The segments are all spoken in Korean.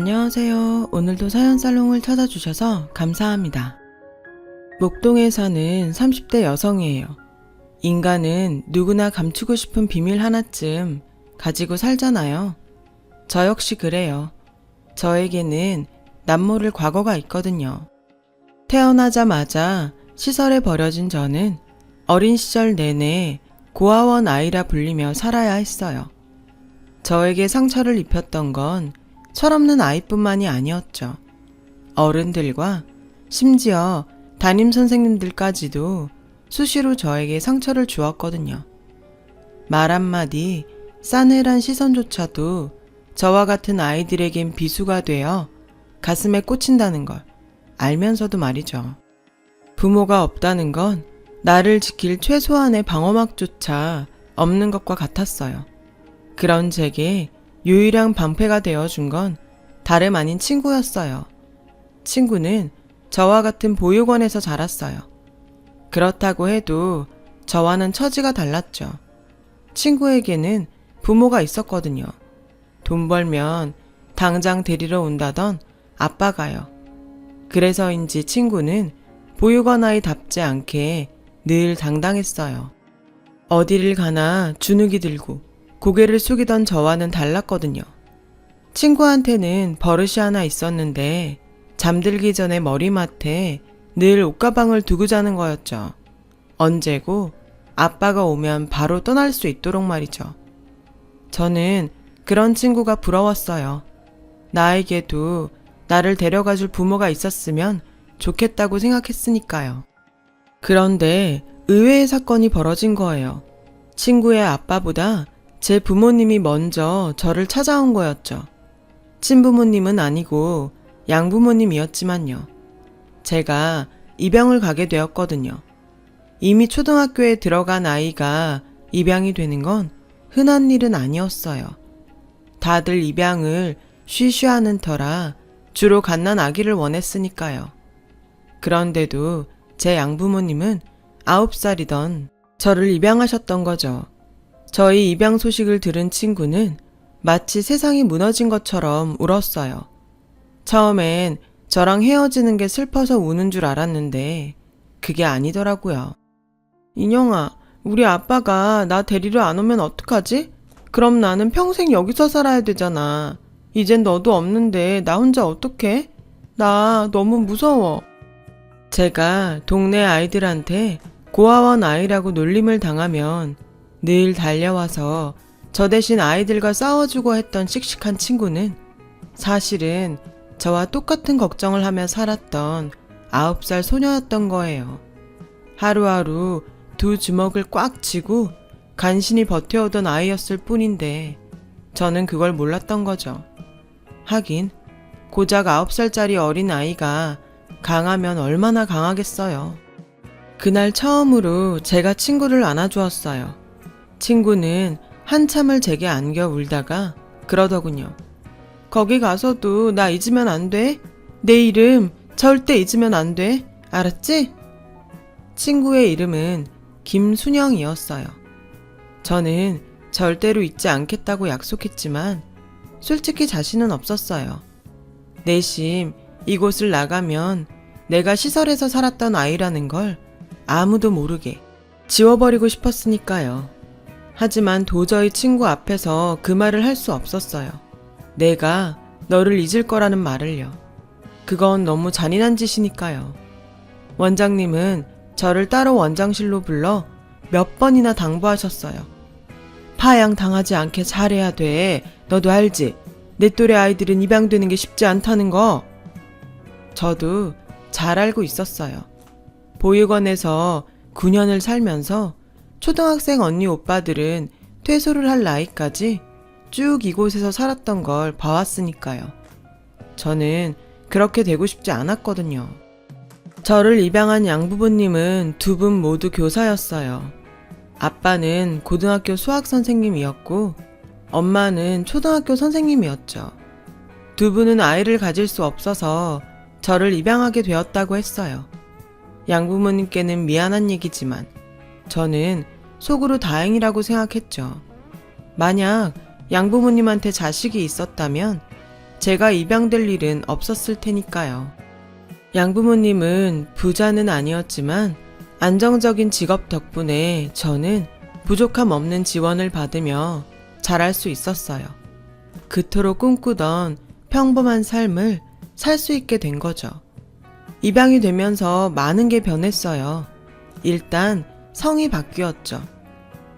안녕하세요. 오늘도 사연살롱을 찾아주셔서 감사합니다. 목동에 사는 30대 여성이에요. 인간은 누구나 감추고 싶은 비밀 하나쯤 가지고 살잖아요. 저 역시 그래요. 저에게는 남모를 과거가 있거든요. 태어나자마자 시설에 버려진 저는 어린 시절 내내 고아원 아이라 불리며 살아야 했어요. 저에게 상처를 입혔던 건 철없는 아이뿐만이 아니었죠. 어른들과 심지어 담임 선생님들까지도 수시로 저에게 상처를 주었거든요. 말 한마디, 싸늘한 시선조차도 저와 같은 아이들에겐 비수가 되어 가슴에 꽂힌다는 걸 알면서도 말이죠. 부모가 없다는 건 나를 지킬 최소한의 방어막조차 없는 것과 같았어요. 그런 제게 유일한 방패가 되어준 건 다름 아닌 친구였어요. 친구는 저와 같은 보육원에서 자랐어요. 그렇다고 해도 저와는 처지가 달랐죠. 친구에게는 부모가 있었거든요. 돈 벌면 당장 데리러 온다던 아빠가요. 그래서인지 친구는 보육원 아이답지 않게 늘 당당했어요. 어디를 가나 주눅이 들고 고개를 숙이던 저와는 달랐거든요. 친구한테는 버릇이 하나 있었는데 잠들기 전에 머리맡에 늘 옷가방을 두고 자는 거였죠. 언제고 아빠가 오면 바로 떠날 수 있도록 말이죠. 저는 그런 친구가 부러웠어요. 나에게도 나를 데려가줄 부모가 있었으면 좋겠다고 생각했으니까요. 그런데 의외의 사건이 벌어진 거예요. 친구의 아빠보다 제 부모님이 먼저 저를 찾아온 거였죠. 친부모님은 아니고 양부모님이었지만요. 제가 입양을 가게 되었거든요. 이미 초등학교에 들어간 아이가 입양이 되는 건 흔한 일은 아니었어요. 다들 입양을 쉬쉬하는 터라 주로 갓난 아기를 원했으니까요. 그런데도 제 양부모님은 9살이던 저를 입양하셨던 거죠. 저희 입양 소식을 들은 친구는 마치 세상이 무너진 것처럼 울었어요. 처음엔 저랑 헤어지는 게 슬퍼서 우는 줄 알았는데 그게 아니더라고요. 인영아, 우리 아빠가 나 데리러 안 오면 어떡하지? 그럼 나는 평생 여기서 살아야 되잖아. 이젠 너도 없는데 나 혼자 어떡해? 나 너무 무서워. 제가 동네 아이들한테 고아원 아이라고 놀림을 당하면 늘 달려와서 저 대신 아이들과 싸워주고 했던 씩씩한 친구는 사실은 저와 똑같은 걱정을 하며 살았던 9살 소녀였던 거예요. 하루하루 두 주먹을 꽉 쥐고 간신히 버텨오던 아이였을 뿐인데 저는 그걸 몰랐던 거죠. 하긴 고작 9살짜리 어린 아이가 강하면 얼마나 강하겠어요. 그날 처음으로 제가 친구를 안아주었어요. 친구는 한참을 제게 안겨 울다가 그러더군요. 거기 가서도 나 잊으면 안 돼? 내 이름 절대 잊으면 안 돼. 알았지? 친구의 이름은 김순영이었어요. 저는 절대로 잊지 않겠다고 약속했지만 솔직히 자신은 없었어요. 내심 이곳을 나가면 내가 시설에서 살았던 아이라는 걸 아무도 모르게 지워버리고 싶었으니까요. 하지만 도저히 친구 앞에서 그 말을 할 수 없었어요. 내가 너를 잊을 거라는 말을요. 그건 너무 잔인한 짓이니까요. 원장님은 저를 따로 원장실로 불러 몇 번이나 당부하셨어요. 파양 당하지 않게 잘해야 돼. 너도 알지? 내 또래 아이들은 입양되는 게 쉽지 않다는 거. 저도 잘 알고 있었어요. 보육원에서 9년을 살면서 초등학생 언니 오빠들은 퇴소를 할 나이까지 쭉 이곳에서 살았던 걸 봐왔으니까요. 저는 그렇게 되고 싶지 않았거든요. 저를 입양한 양부모님은 두 분 모두 교사였어요. 아빠는 고등학교 수학 선생님이었고 엄마는 초등학교 선생님이었죠. 두 분은 아이를 가질 수 없어서 저를 입양하게 되었다고 했어요. 양부모님께는 미안한 얘기지만 저는 속으로 다행이라고 생각했죠. 만약 양부모님한테 자식이 있었다면 제가 입양될 일은 없었을 테니까요. 양부모님은 부자는 아니었지만 안정적인 직업 덕분에 저는 부족함 없는 지원을 받으며 자랄 수 있었어요. 그토록 꿈꾸던 평범한 삶을 살 수 있게 된 거죠. 입양이 되면서 많은 게 변했어요. 일단 성이 바뀌었죠.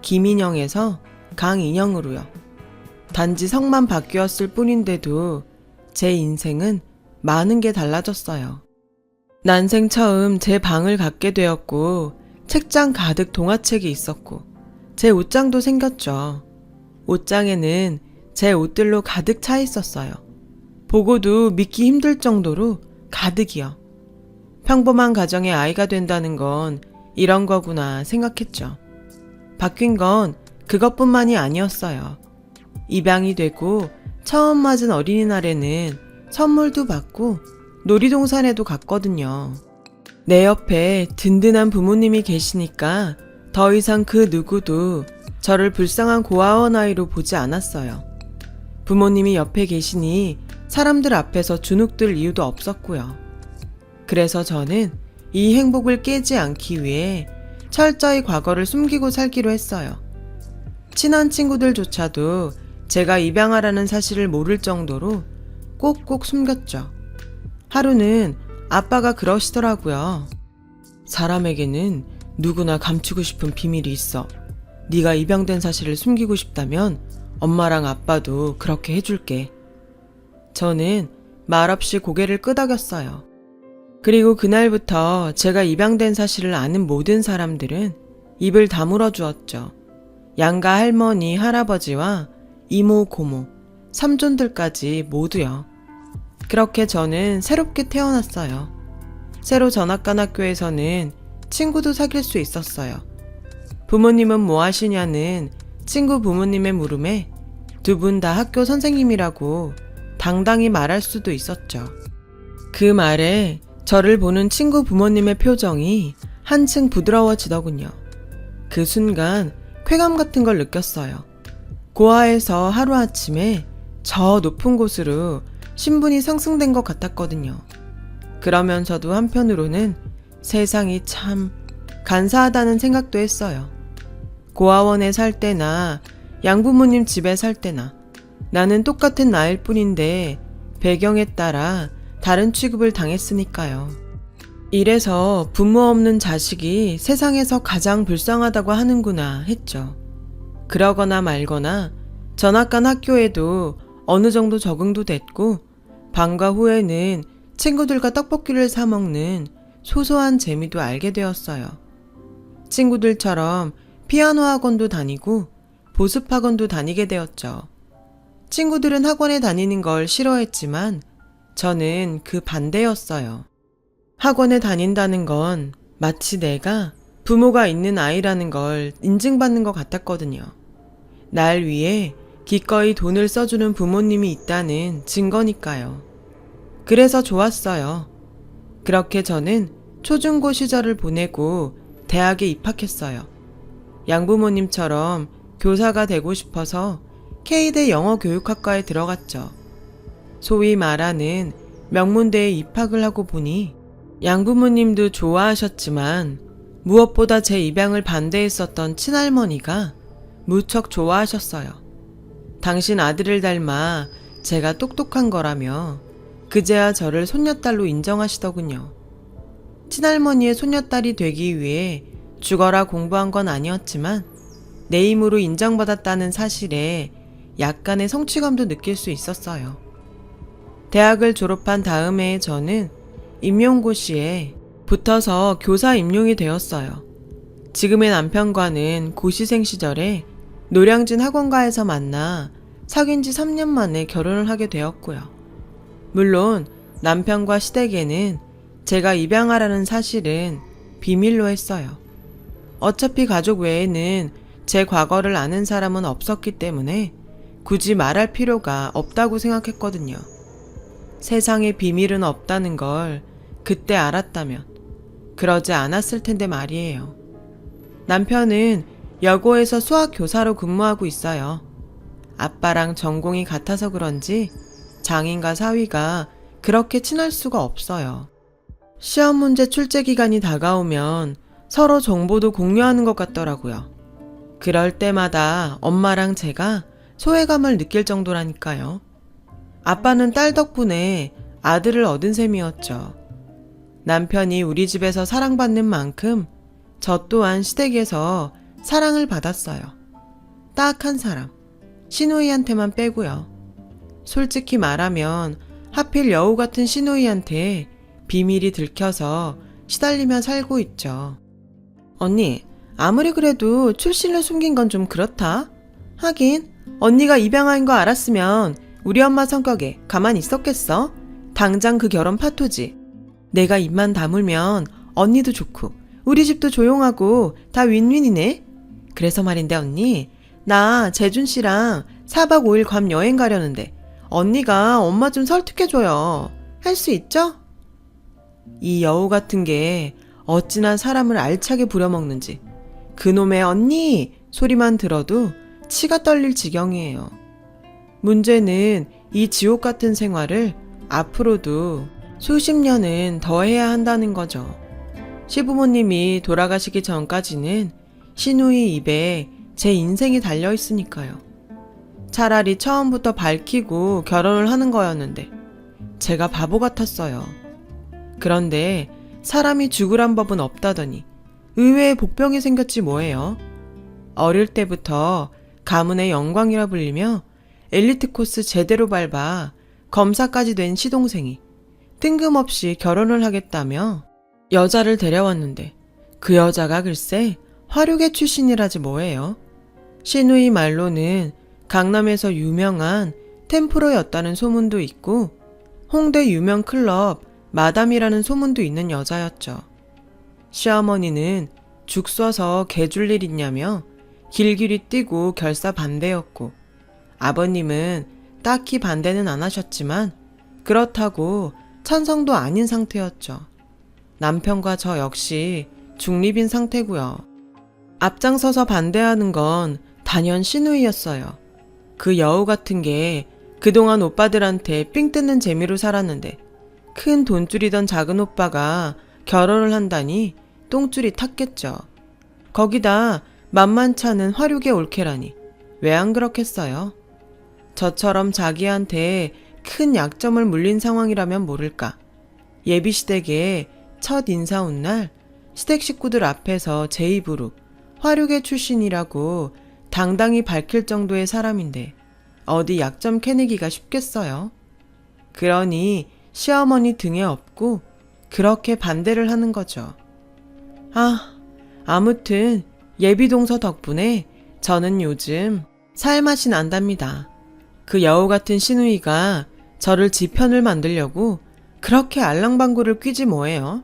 김인영에서 강인영으로요. 단지 성만 바뀌었을 뿐인데도 제 인생은 많은 게 달라졌어요. 난생 처음 제 방을 갖게 되었고, 책장 가득 동화책이 있었고, 제 옷장도 생겼죠. 옷장에는 제 옷들로 가득 차 있었어요. 보고도 믿기 힘들 정도로 가득이요. 평범한 가정의 아이가 된다는 건 이런 거구나 생각했죠. 바뀐 건 그것뿐만이 아니었어요. 입양이 되고 처음 맞은 어린이날에는 선물도 받고 놀이동산에도 갔거든요. 내 옆에 든든한 부모님이 계시니까 더 이상 그 누구도 저를 불쌍한 고아원 아이로 보지 않았어요. 부모님이 옆에 계시니 사람들 앞에서 주눅들 이유도 없었고요. 그래서 저는 이 행복을 깨지 않기 위해 철저히 과거를 숨기고 살기로 했어요. 친한 친구들조차도 제가 입양하라는 사실을 모를 정도로 꼭꼭 숨겼죠. 하루는 아빠가 그러시더라고요. 사람에게는 누구나 감추고 싶은 비밀이 있어. 네가 입양된 사실을 숨기고 싶다면 엄마랑 아빠도 그렇게 해줄게. 저는 말없이 고개를 끄덕였어요. 그리고 그날부터 제가 입양된 사실을 아는 모든 사람들은 입을 다물어 주었죠. 양가 할머니, 할아버지와 이모, 고모, 삼촌들까지 모두요. 그렇게 저는 새롭게 태어났어요. 새로 전학 간 학교에서는 친구도 사귈 수 있었어요. 부모님은 뭐 하시냐는 친구 부모님의 물음에 두 분 다 학교 선생님이라고 당당히 말할 수도 있었죠. 그 말에 저를 보는 친구 부모님의 표정이 한층 부드러워지더군요. 그 순간 쾌감 같은 걸 느꼈어요. 고아에서 하루아침에 저 높은 곳으로 신분이 상승된 것 같았거든요. 그러면서도 한편으로는 세상이 참 간사하다는 생각도 했어요. 고아원에 살 때나 양부모님 집에 살 때나 나는 똑같은 나일 뿐인데 배경에 따라 다른 취급을 당했으니까요. 이래서 부모 없는 자식이 세상에서 가장 불쌍하다고 하는구나 했죠. 그러거나 말거나 전학 간 학교에도 어느 정도 적응도 됐고 방과 후에는 친구들과 떡볶이를 사 먹는 소소한 재미도 알게 되었어요. 친구들처럼 피아노 학원도 다니고 보습 학원도 다니게 되었죠. 친구들은 학원에 다니는 걸 싫어했지만 저는 그 반대였어요. 학원에 다닌다는 건 마치 내가 부모가 있는 아이라는 걸 인증받는 것 같았거든요. 날 위해 기꺼이 돈을 써주는 부모님이 있다는 증거니까요. 그래서 좋았어요. 그렇게 저는 초중고 시절을 보내고 대학에 입학했어요. 양부모님처럼 교사가 되고 싶어서 K대 영어교육학과에 들어갔죠. 소위 말하는 명문대에 입학을 하고 보니 양부모님도 좋아하셨지만 무엇보다 제 입양을 반대했었던 친할머니가 무척 좋아하셨어요. 당신 아들을 닮아 제가 똑똑한 거라며 그제야 저를 손녀딸로 인정하시더군요. 친할머니의 손녀딸이 되기 위해 죽어라 공부한 건 아니었지만 내 힘으로 인정받았다는 사실에 약간의 성취감도 느낄 수 있었어요. 대학을 졸업한 다음 해에 저는 임용고시에 붙어서 교사 임용이 되었어요. 지금의 남편과는 고시생 시절에 노량진 학원가에서 만나 사귄 지 3년 만에 결혼을 하게 되었고요. 물론 남편과 시댁에는 제가 입양하라는 사실은 비밀로 했어요. 어차피 가족 외에는 제 과거를 아는 사람은 없었기 때문에 굳이 말할 필요가 없다고 생각했거든요. 세상에 비밀은 없다는 걸 그때 알았다면 그러지 않았을 텐데 말이에요. 남편은 여고에서 수학 교사로 근무하고 있어요. 아빠랑 전공이 같아서 그런지 장인과 사위가 그렇게 친할 수가 없어요. 시험 문제 출제 기간이 다가오면 서로 정보도 공유하는 것 같더라고요. 그럴 때마다 엄마랑 제가 소외감을 느낄 정도라니까요. 아빠는 딸 덕분에 아들을 얻은 셈이었죠. 남편이 우리 집에서 사랑받는 만큼 저 또한 시댁에서 사랑을 받았어요. 딱 한 사람, 시누이한테만 빼고요. 솔직히 말하면 하필 여우 같은 시누이한테 비밀이 들켜서 시달리며 살고 있죠. 언니, 아무리 그래도 출신을 숨긴 건 좀 그렇다. 하긴 언니가 입양아인 거 알았으면 우리 엄마 성격에 가만히 있었겠어? 당장 그 결혼 파토지. 내가 입만 다물면 언니도 좋고 우리 집도 조용하고 다 윈윈이네. 그래서 말인데 언니, 나 재준 씨랑 4박 5일 괌 여행 가려는데 언니가 엄마 좀 설득해줘요. 할 수 있죠? 이 여우 같은 게 어찌나 사람을 알차게 부려먹는지 그놈의 언니 소리만 들어도 치가 떨릴 지경이에요. 문제는 이 지옥 같은 생활을 앞으로도 수십 년은 더 해야 한다는 거죠. 시부모님이 돌아가시기 전까지는 시누이 입에 제 인생이 달려있으니까요. 차라리 처음부터 밝히고 결혼을 하는 거였는데 제가 바보 같았어요. 그런데 사람이 죽으란 법은 없다더니 의외의 복병이 생겼지 뭐예요. 어릴 때부터 가문의 영광이라 불리며 엘리트 코스 제대로 밟아 검사까지 된 시동생이 뜬금없이 결혼을 하겠다며 여자를 데려왔는데 그 여자가 글쎄 화류계 출신이라지 뭐예요. 시누이 말로는 강남에서 유명한 템프로였다는 소문도 있고 홍대 유명 클럽 마담이라는 소문도 있는 여자였죠. 시어머니는 죽 써서 개줄 일 있냐며 길길이 뛰고 결사 반대였고 아버님은 딱히 반대는 안 하셨지만 그렇다고 찬성도 아닌 상태였죠. 남편과 저 역시 중립인 상태고요. 앞장서서 반대하는 건 단연 시누이였어요. 그 여우 같은 게 그동안 오빠들한테 삥 뜯는 재미로 살았는데 큰 돈줄이던 작은 오빠가 결혼을 한다니 똥줄이 탔겠죠. 거기다 만만찮은 화류계 올케라니 왜 안 그렇겠어요? 저처럼 자기한테 큰 약점을 물린 상황이라면 모를까. 예비시댁에 첫 인사 온 날 시댁 식구들 앞에서 제 입으로 화류계 출신이라고 당당히 밝힐 정도의 사람인데 어디 약점 캐내기가 쉽겠어요? 그러니 시어머니 등에 업고 그렇게 반대를 하는 거죠. 아무튼 예비동서 덕분에 저는 요즘 살맛이 난답니다. 그 여우 같은 시누이가 저를 지 편을 만들려고 그렇게 알랑방구를 뀌지 뭐예요.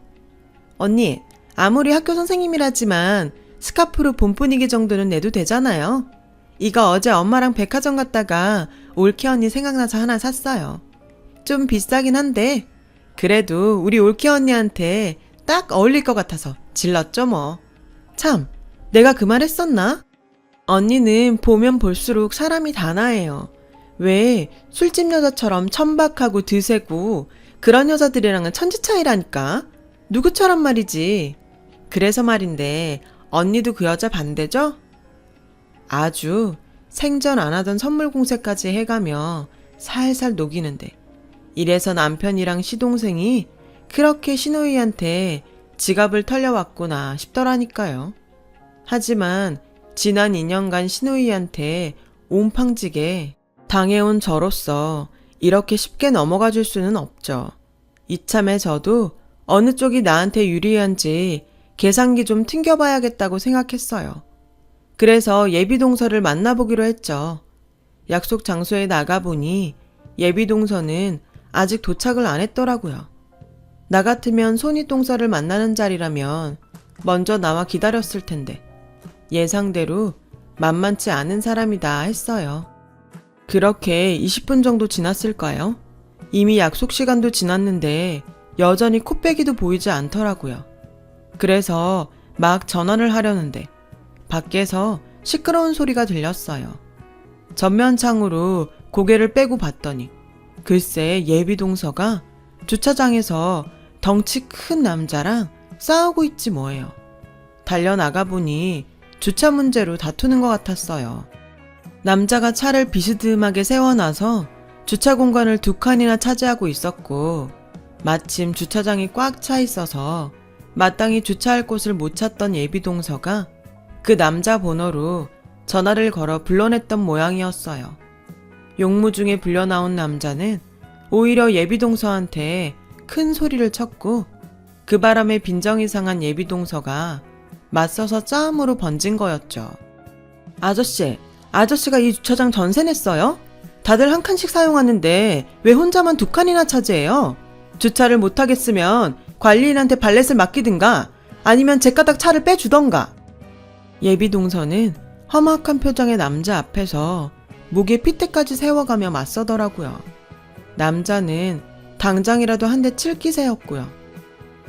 언니, 아무리 학교 선생님이라지만 스카프로 봄 분위기 정도는 내도 되잖아요. 이거 어제 엄마랑 백화점 갔다가 올케 언니 생각나서 하나 샀어요. 좀 비싸긴 한데 그래도 우리 올케 언니한테 딱 어울릴 것 같아서 질렀죠 뭐. 참, 내가 그 말 했었나? 언니는 보면 볼수록 사람이 단아해요. 왜 술집 여자처럼 천박하고 드세고 그런 여자들이랑은 천지 차이라니까. 누구처럼 말이지. 그래서 말인데 언니도 그 여자 반대죠? 아주 생전 안 하던 선물 공세까지 해가며 살살 녹이는데 이래서 남편이랑 시동생이 그렇게 시누이한테 지갑을 털려왔구나 싶더라니까요. 하지만 지난 2년간 시누이한테 옴팡지게 당해온 저로서 이렇게 쉽게 넘어가 줄 수는 없죠. 이참에 저도 어느 쪽이 나한테 유리한지 계산기 좀 튕겨봐야겠다고 생각했어요. 그래서 예비동서를 만나보기로 했죠. 약속 장소에 나가보니 예비동서는 아직 도착을 안 했더라고요. 나 같으면 손윗동서를 만나는 자리라면 먼저 나와 기다렸을 텐데 예상대로 만만치 않은 사람이다 했어요. 그렇게 20분 정도 지났을까요? 이미 약속 시간도 지났는데 여전히 코빼기도 보이지 않더라고요. 그래서 막 전화를 하려는데 밖에서 시끄러운 소리가 들렸어요. 전면창으로 고개를 빼고 봤더니 글쎄 예비동서가 주차장에서 덩치 큰 남자랑 싸우고 있지 뭐예요. 달려나가보니 주차 문제로 다투는 것 같았어요. 남자가 차를 비스듬하게 세워놔서 주차 공간을 2칸이나 차지하고 있었고 마침 주차장이 꽉 차 있어서 마땅히 주차할 곳을 못 찾던 예비동서가 그 남자 번호로 전화를 걸어 불러냈던 모양이었어요. 용무 중에 불려나온 남자는 오히려 예비동서한테 큰 소리를 쳤고 그 바람에 빈정이 상한 예비동서가 맞서서 싸움으로 번진 거였죠. 아저씨가 이 주차장 전세 냈어요? 다들 한 칸씩 사용하는데 왜 혼자만 2칸이나 차지해요? 주차를 못하겠으면 관리인한테 발렛을 맡기든가 아니면 제 까닥 차를 빼주던가. 예비동서는 험악한 표정의 남자 앞에서 목에 핏대까지 세워가며 맞서더라고요. 남자는 당장이라도 한 대 칠 기세였고요.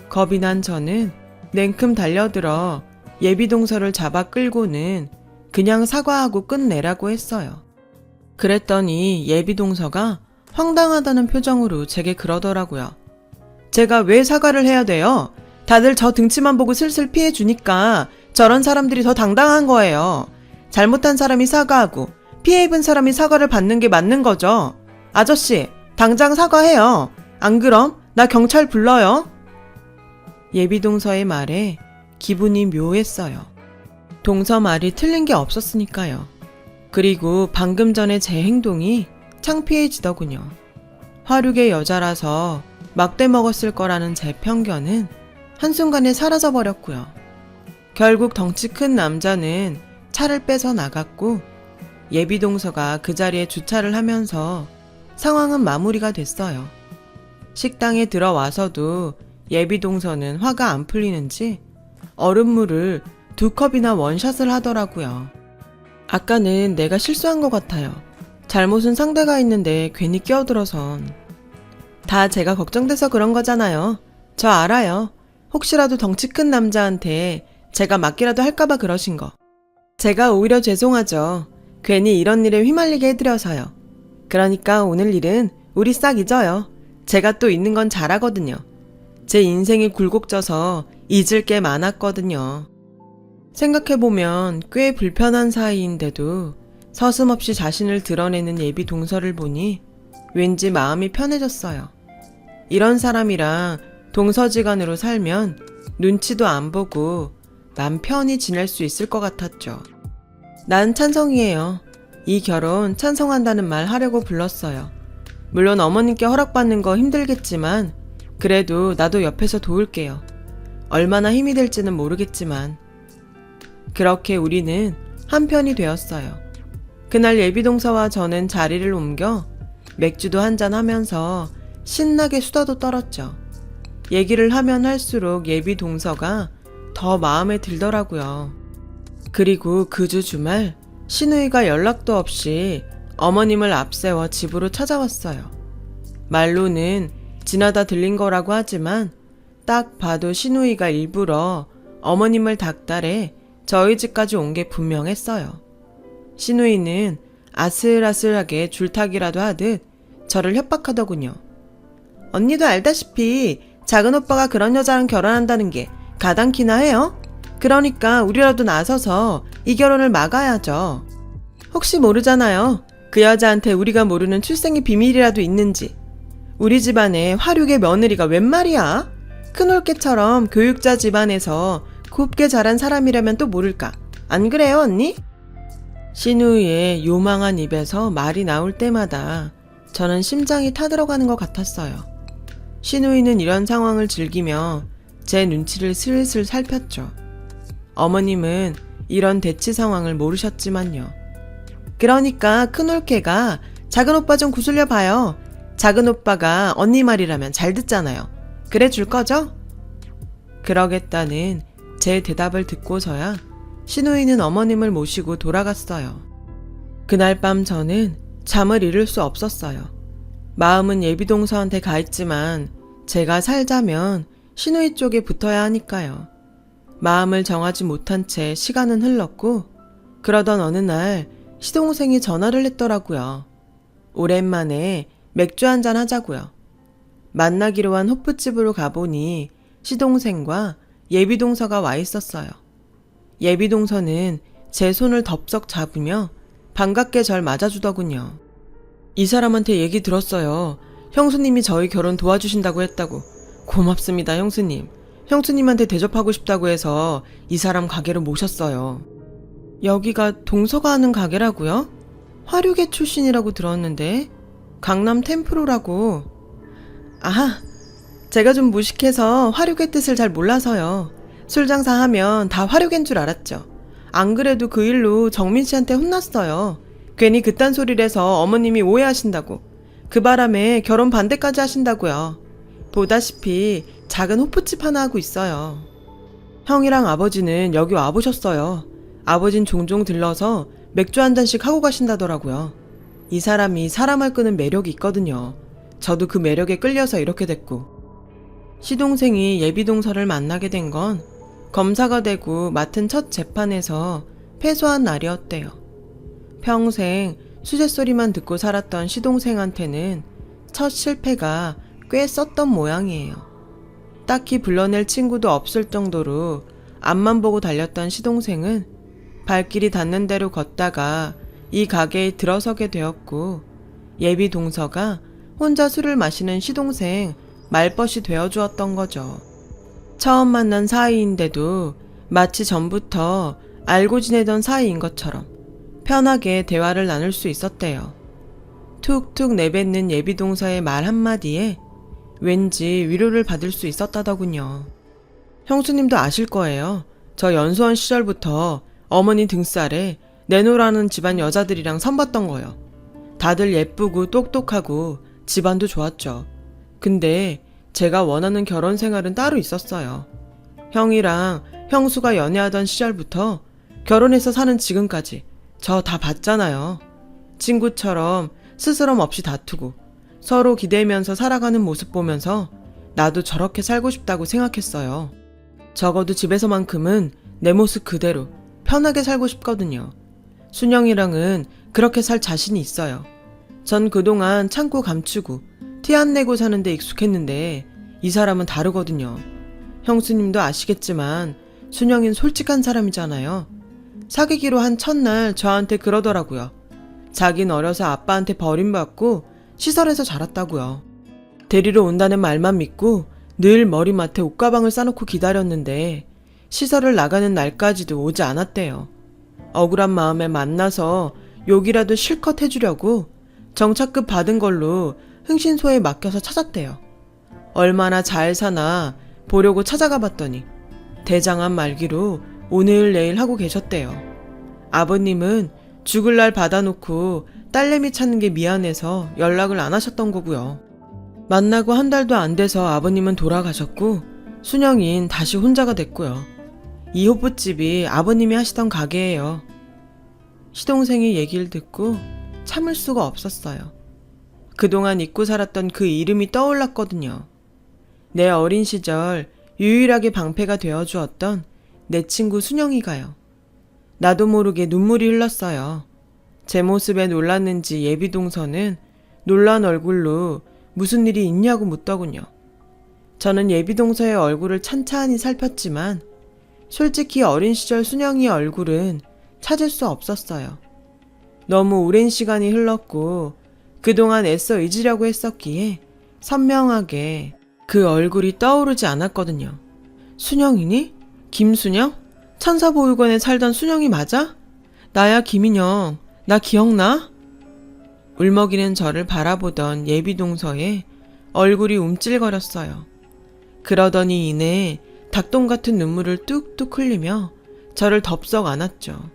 겁이 난 저는 냉큼 달려들어 예비동서를 잡아 끌고는 그냥 사과하고 끝내라고 했어요. 그랬더니 예비동서가 황당하다는 표정으로 제게 그러더라고요. 제가 왜 사과를 해야 돼요? 다들 저 등치만 보고 슬슬 피해주니까 저런 사람들이 더 당당한 거예요. 잘못한 사람이 사과하고 피해 입은 사람이 사과를 받는 게 맞는 거죠. 아저씨, 당장 사과해요. 안 그럼 나 경찰 불러요. 예비동서의 말에 기분이 묘했어요. 동서 말이 틀린 게 없었으니까요. 그리고 방금 전에 제 행동이 창피해지더군요. 화류계 여자라서 막대 먹었을 거라는 제 편견은 한순간에 사라져버렸고요. 결국 덩치 큰 남자는 차를 빼서 나갔고 예비동서가 그 자리에 주차를 하면서 상황은 마무리가 됐어요. 식당에 들어와서도 예비동서는 화가 안 풀리는지 얼음물을 2컵이나 원샷을 하더라고요. 아까는 내가 실수한 것 같아요. 잘못은 상대가 있는데 괜히 끼어들어선. 다 제가 걱정돼서 그런 거잖아요. 저 알아요. 혹시라도 덩치 큰 남자한테 제가 맞기라도 할까봐 그러신 거. 제가 오히려 죄송하죠. 괜히 이런 일에 휘말리게 해드려서요. 그러니까 오늘 일은 우리 싹 잊어요. 제가 또 있는 건 잘하거든요. 제 인생이 굴곡져서 잊을 게 많았거든요. 생각해보면 꽤 불편한 사이인데도 서슴없이 자신을 드러내는 예비동서를 보니 왠지 마음이 편해졌어요. 이런 사람이랑 동서지간으로 살면 눈치도 안 보고 맘 편히 지낼 수 있을 것 같았죠. 난 찬성이에요. 이 결혼 찬성한다는 말 하려고 불렀어요. 물론 어머님께 허락받는 거 힘들겠지만 그래도 나도 옆에서 도울게요. 얼마나 힘이 될지는 모르겠지만. 그렇게 우리는 한편이 되었어요. 그날 예비동서와 저는 자리를 옮겨 맥주도 한잔 하면서 신나게 수다도 떨었죠. 얘기를 하면 할수록 예비동서가 더 마음에 들더라고요. 그리고 그 주 주말 신우이가 연락도 없이 어머님을 앞세워 집으로 찾아왔어요. 말로는 지나다 들린 거라고 하지만 딱 봐도 신우이가 일부러 어머님을 닥달해 저희 집까지 온 게 분명했어요. 신우이는 아슬아슬하게 줄타기라도 하듯 저를 협박하더군요. 언니도 알다시피 작은 오빠가 그런 여자랑 결혼한다는 게 가당키나 해요? 그러니까 우리라도 나서서 이 결혼을 막아야죠. 혹시 모르잖아요. 그 여자한테 우리가 모르는 출생의 비밀이라도 있는지. 우리 집안에 화류계 며느리가 웬 말이야? 큰올케처럼 교육자 집안에서 곱게 자란 사람이라면 또 모를까. 안 그래요, 언니? 신우이의 요망한 입에서 말이 나올 때마다 저는 심장이 타들어가는 것 같았어요. 신우이는 이런 상황을 즐기며 제 눈치를 슬슬 살폈죠. 어머님은 이런 대치 상황을 모르셨지만요. 그러니까 큰올케가 작은 오빠 좀 구슬려 봐요. 작은 오빠가 언니 말이라면 잘 듣잖아요. 그래 줄 거죠? 그러겠다는 제 대답을 듣고서야 신우이는 어머님을 모시고 돌아갔어요. 그날 밤 저는 잠을 이룰 수 없었어요. 마음은 예비동서한테 가 있지만 제가 살자면 신우이 쪽에 붙어야 하니까요. 마음을 정하지 못한 채 시간은 흘렀고 그러던 어느 날 시동생이 전화를 했더라고요. 오랜만에 맥주 한잔 하자고요. 만나기로 한 호프집으로 가보니 시동생과 예비동서가 와 있었어요. 예비동서는 제 손을 덥석 잡으며 반갑게 절 맞아주더군요. 이 사람한테 얘기 들었어요. 형수님이 저희 결혼 도와주신다고 했다고. 고맙습니다, 형수님. 형수님한테 대접하고 싶다고 해서 이 사람 가게로 모셨어요. 여기가 동서가 하는 가게라고요? 화류계 출신이라고 들었는데 강남 템프로라고. 아하, 제가 좀 무식해서 화류계 뜻을 잘 몰라서요. 술 장사하면 다 화류계인 줄 알았죠. 안 그래도 그 일로 정민 씨한테 혼났어요. 괜히 그딴 소리를 해서 어머님이 오해하신다고. 그 바람에 결혼 반대까지 하신다고요. 보다시피 작은 호프집 하나 하고 있어요. 형이랑 아버지는 여기 와보셨어요. 아버진 종종 들러서 맥주 한 잔씩 하고 가신다더라고요. 이 사람이 사람을 끄는 매력이 있거든요. 저도 그 매력에 끌려서 이렇게 됐고. 시동생이 예비동서를 만나게 된 건 검사가 되고 맡은 첫 재판에서 패소한 날이었대요. 평생 수재소리만 듣고 살았던 시동생한테는 첫 실패가 꽤 셌던 모양이에요. 딱히 불러낼 친구도 없을 정도로 앞만 보고 달렸던 시동생은 발길이 닿는 대로 걷다가 이 가게에 들어서게 되었고, 예비 동서가 혼자 술을 마시는 시동생 말벗이 되어주었던 거죠. 처음 만난 사이인데도 마치 전부터 알고 지내던 사이인 것처럼 편하게 대화를 나눌 수 있었대요. 툭툭 내뱉는 예비 동서의 말 한마디에 왠지 위로를 받을 수 있었다더군요. 형수님도 아실 거예요. 저 연수원 시절부터 어머니 등살에 내노라는 집안 여자들이랑 선봤던 거요. 다들 예쁘고 똑똑하고 집안도 좋았죠. 근데 제가 원하는 결혼 생활은 따로 있었어요. 형이랑 형수가 연애하던 시절부터 결혼해서 사는 지금까지 저 다 봤잖아요. 친구처럼 스스럼 없이 다투고 서로 기대면서 살아가는 모습 보면서 나도 저렇게 살고 싶다고 생각했어요. 적어도 집에서만큼은 내 모습 그대로 편하게 살고 싶거든요. 순영이랑은 그렇게 살 자신이 있어요. 전 그동안 참고 감추고 티 안 내고 사는데 익숙했는데 이 사람은 다르거든요. 형수님도 아시겠지만 순영이는 솔직한 사람이잖아요. 사귀기로 한 첫날 저한테 그러더라고요. 자긴 어려서 아빠한테 버림받고 시설에서 자랐다고요. 데리러 온다는 말만 믿고 늘 머리맡에 옷가방을 싸놓고 기다렸는데 시설을 나가는 날까지도 오지 않았대요. 억울한 마음에 만나서 욕이라도 실컷 해주려고 정착급 받은 걸로 흥신소에 맡겨서 찾았대요. 얼마나 잘 사나 보려고 찾아가 봤더니 대장암 말기로 오늘 내일 하고 계셨대요. 아버님은 죽을 날 받아놓고 딸내미 찾는 게 미안해서 연락을 안 하셨던 거고요. 만나고 한 달도 안 돼서 아버님은 돌아가셨고 순영인 다시 혼자가 됐고요. 이 호프집이 아버님이 하시던 가게예요. 시동생이 얘기를 듣고 참을 수가 없었어요. 그동안 잊고 살았던 그 이름이 떠올랐거든요. 내 어린 시절 유일하게 방패가 되어주었던 내 친구 순영이가요. 나도 모르게 눈물이 흘렀어요. 제 모습에 놀랐는지 예비동서는 놀란 얼굴로 무슨 일이 있냐고 묻더군요. 저는 예비동서의 얼굴을 찬찬히 살폈지만 솔직히 어린 시절 순영이의 얼굴은 찾을 수 없었어요. 너무 오랜 시간이 흘렀고 그동안 애써 잊으려고 했었기에 선명하게 그 얼굴이 떠오르지 않았거든요. 순영이니? 김순영? 천사보육원에 살던 순영이 맞아? 나야 김인영. 나 기억나? 울먹이는 저를 바라보던 예비동서의 얼굴이 움찔거렸어요. 그러더니 이내 닭똥 같은 눈물을 뚝뚝 흘리며 저를 덥석 안았죠.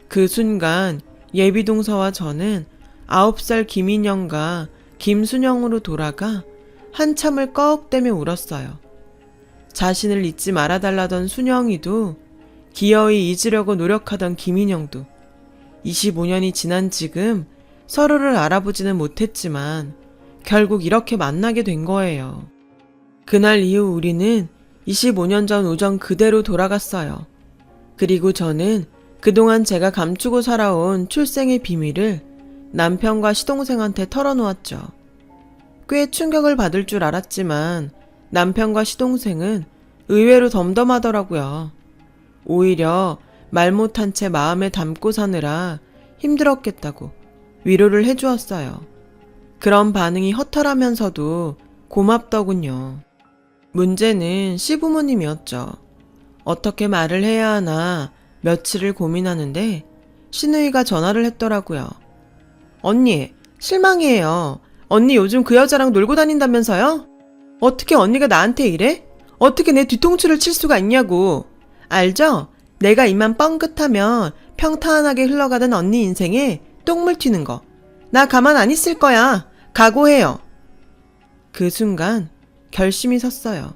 그 순간 예비동서와 저는 9살 김인영과 김순영으로 돌아가 한참을 꺽대며 울었어요. 자신을 잊지 말아달라던 순영이도 기어이 잊으려고 노력하던 김인영도 25년이 지난 지금 서로를 알아보지는 못했지만 결국 이렇게 만나게 된 거예요. 그날 이후 우리는 25년 전 오전 그대로 돌아갔어요. 그리고 저는 그동안 제가 감추고 살아온 출생의 비밀을 남편과 시동생한테 털어놓았죠. 꽤 충격을 받을 줄 알았지만 남편과 시동생은 의외로 덤덤하더라고요. 오히려 말 못한 채 마음에 담고 사느라 힘들었겠다고 위로를 해주었어요. 그런 반응이 허탈하면서도 고맙더군요. 문제는 시부모님이었죠. 어떻게 말을 해야 하나 며칠을 고민하는데 시누이가 전화를 했더라고요. 언니, 실망이에요. 언니 요즘 그 여자랑 놀고 다닌다면서요? 어떻게 언니가 나한테 이래? 어떻게 내 뒤통수를 칠 수가 있냐고. 알죠? 내가 입만 뻥긋하면 평탄하게 흘러가던 언니 인생에 똥물 튀는 거. 나 가만 안 있을 거야. 각오해요. 그 순간 결심이 섰어요.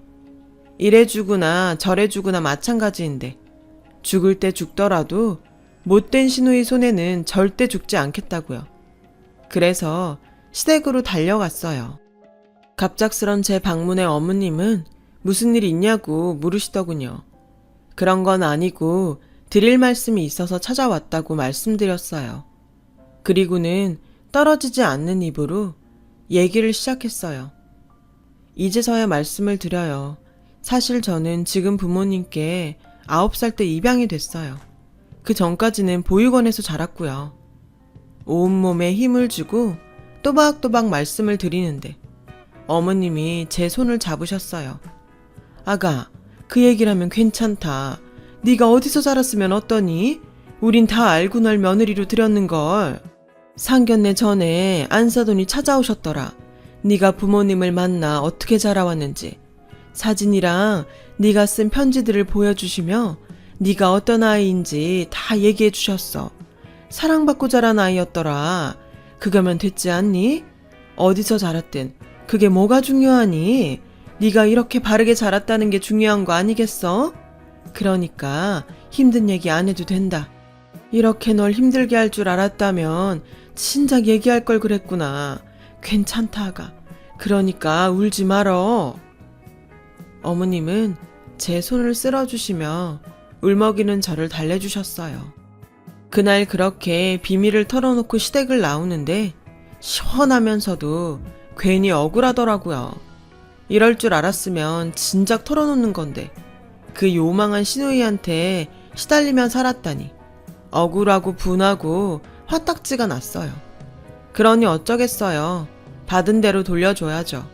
이래주구나 저래주구나 마찬가지인데 죽을 때 죽더라도 못된 시누이 손에는 절대 죽지 않겠다고요. 그래서 시댁으로 달려갔어요. 갑작스런 제 방문에 어머님은 무슨 일 있냐고 물으시더군요. 그런 건 아니고 드릴 말씀이 있어서 찾아왔다고 말씀드렸어요. 그리고는 떨어지지 않는 입으로 얘기를 시작했어요. 이제서야 말씀을 드려요. 사실 저는 지금 부모님께 9살 때 입양이 됐어요. 그 전까지는 보육원에서 자랐고요. 온몸에 힘을 주고 또박또박 말씀을 드리는데 어머님이 제 손을 잡으셨어요. 아가, 그 얘기를 하면 괜찮다. 네가 어디서 자랐으면 어떠니? 우린 다 알고 널 며느리로 들였는걸. 상견례 전에 안사돈이 찾아오셨더라. 네가 부모님을 만나 어떻게 자라왔는지. 사진이랑 네가 쓴 편지들을 보여주시며 네가 어떤 아이인지 다 얘기해 주셨어. 사랑받고 자란 아이였더라. 그거면 됐지 않니? 어디서 자랐든 그게 뭐가 중요하니? 네가 이렇게 바르게 자랐다는 게 중요한 거 아니겠어? 그러니까 힘든 얘기 안 해도 된다. 이렇게 널 힘들게 할 줄 알았다면 진작 얘기할 걸 그랬구나. 괜찮다 아가. 그러니까 울지 말어. 어머님은 제 손을 쓸어주시며 울먹이는 저를 달래주셨어요. 그날 그렇게 비밀을 털어놓고 시댁을 나오는데 시원하면서도 괜히 억울하더라고요. 이럴 줄 알았으면 진작 털어놓는 건데 그 요망한 시누이한테 시달리며 살았다니 억울하고 분하고 화딱지가 났어요. 그러니 어쩌겠어요. 받은 대로 돌려줘야죠.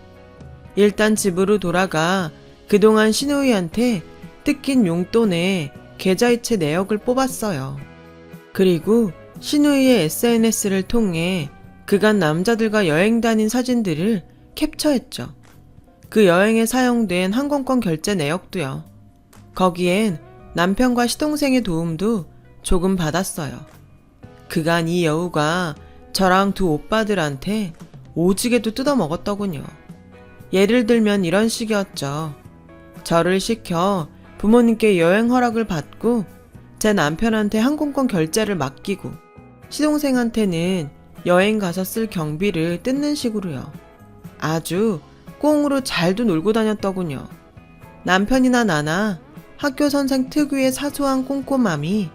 일단 집으로 돌아가 그동안 시누이한테 뜯긴 용돈에 계좌이체 내역을 뽑았어요. 그리고 시누이의 SNS를 통해 그간 남자들과 여행 다닌 사진들을 캡처했죠. 그 여행에 사용된 항공권 결제 내역도요. 거기엔 남편과 시동생의 도움도 조금 받았어요. 그간 이 여우가 저랑 두 오빠들한테 오지게도 뜯어먹었더군요. 예를 들면 이런 식이었죠. 저를 시켜 부모님께 여행 허락을 받고 제 남편한테 항공권 결제를 맡기고 시동생한테는 여행 가서 쓸 경비를 뜯는 식으로요. 아주 꽁으로 잘도 놀고 다녔더군요. 남편이나 나나 학교 선생 특유의 사소한 꼼꼼함이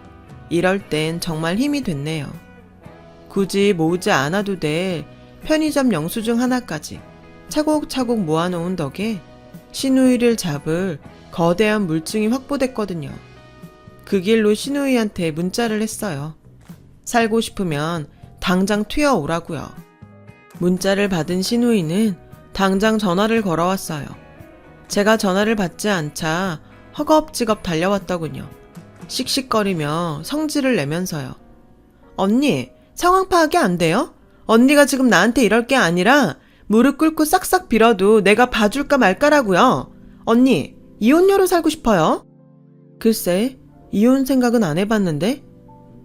이럴 땐 정말 힘이 됐네요. 굳이 모으지 않아도 될 편의점 영수증 하나까지 차곡차곡 모아놓은 덕에 시누이를 잡을 거대한 물증이 확보됐거든요. 그 길로 시누이한테 문자를 했어요. 살고 싶으면 당장 튀어오라고요. 문자를 받은 시누이는 당장 전화를 걸어왔어요. 제가 전화를 받지 않자 허겁지겁 달려왔더군요. 씩씩거리며 성질을 내면서요. 언니, 상황 파악이 안 돼요? 언니가 지금 나한테 이럴 게 아니라 무릎 꿇고 싹싹 빌어도 내가 봐줄까 말까라고요. 언니, 이혼녀로 살고 싶어요? 글쎄, 이혼 생각은 안 해봤는데?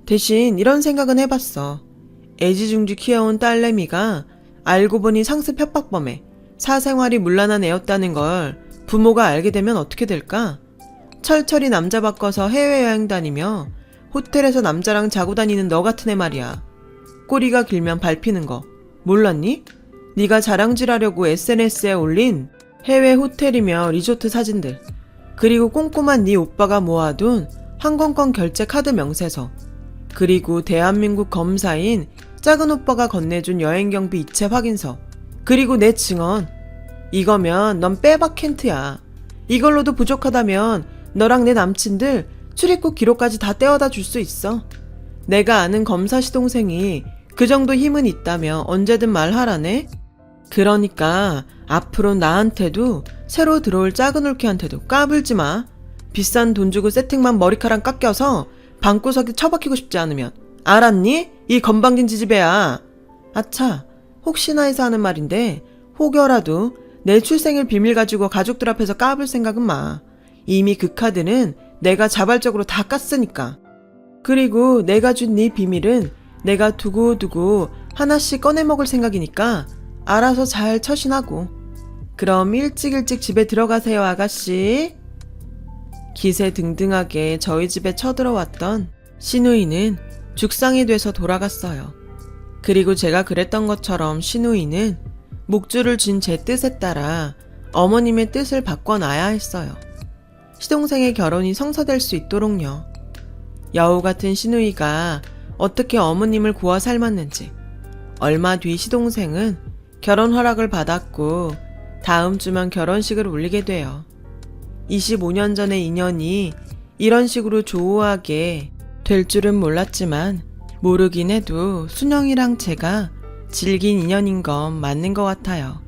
대신 이런 생각은 해봤어. 애지중지 키워온 딸내미가 알고 보니 상습 협박범에 사생활이 문란한 애였다는 걸 부모가 알게 되면 어떻게 될까? 철철이 남자 바꿔서 해외여행 다니며 호텔에서 남자랑 자고 다니는 너 같은 애 말이야. 꼬리가 길면 밟히는 거 몰랐니? 네가 자랑질하려고 SNS에 올린 해외 호텔이며 리조트 사진들, 그리고 꼼꼼한 네 오빠가 모아둔 항공권 결제 카드 명세서, 그리고 대한민국 검사인 작은 오빠가 건네준 여행경비 이체 확인서, 그리고 내 증언. 이거면 넌 빼박 켄트야. 이걸로도 부족하다면 너랑 내 남친들 출입국 기록까지 다 떼어다 줄 수 있어. 내가 아는 검사 시동생이 그 정도 힘은 있다며 언제든 말하라네. 그러니까 앞으로 나한테도 새로 들어올 작은 올케한테도 까불지 마. 비싼 돈 주고 세팅만 머리카락 깎여서 방구석에 처박히고 싶지 않으면. 알았니? 이 건방진 지지배야. 아차, 혹시나 해서 하는 말인데 혹여라도 내 출생일 비밀 가지고 가족들 앞에서 까불 생각은 마. 이미 그 카드는 내가 자발적으로 다 깠으니까. 그리고 내가 준 네 비밀은 내가 두고두고 하나씩 꺼내 먹을 생각이니까 알아서 잘 처신하고. 그럼 일찍 집에 들어가세요, 아가씨. 기세등등하게 저희 집에 쳐들어왔던 시누이는 죽상이 돼서 돌아갔어요. 그리고 제가 그랬던 것처럼 시누이는 목줄을 쥔 제 뜻에 따라 어머님의 뜻을 바꿔놔야 했어요. 시동생의 결혼이 성사될 수 있도록요. 여우 같은 시누이가 어떻게 어머님을 구워 삶았는지. 얼마 뒤 시동생은 결혼 허락을 받았고 다음 주면 결혼식을 올리게 돼요. 25년 전의 인연이 이런 식으로 조우하게 될 줄은 몰랐지만 모르긴 해도 순영이랑 제가 질긴 인연인 건 맞는 것 같아요.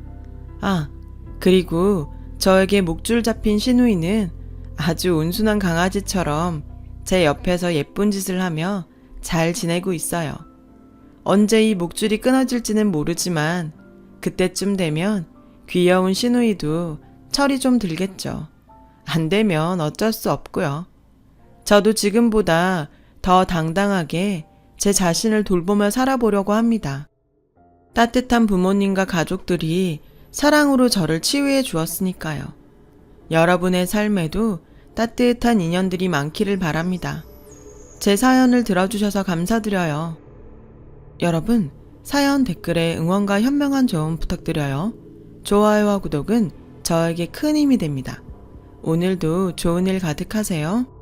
아, 그리고 저에게 목줄 잡힌 시누이는 아주 온순한 강아지처럼 제 옆에서 예쁜 짓을 하며 잘 지내고 있어요. 언제 이 목줄이 끊어질지는 모르지만 그때쯤 되면 귀여운 시누이도 철이 좀 들겠죠. 안 되면 어쩔 수 없고요. 저도 지금보다 더 당당하게 제 자신을 돌보며 살아보려고 합니다. 따뜻한 부모님과 가족들이 사랑으로 저를 치유해 주었으니까요. 여러분의 삶에도 따뜻한 인연들이 많기를 바랍니다. 제 사연을 들어주셔서 감사드려요. 여러분, 사연 댓글에 응원과 현명한 조언 부탁드려요. 좋아요와 구독은 저에게 큰 힘이 됩니다. 오늘도 좋은 일 가득하세요.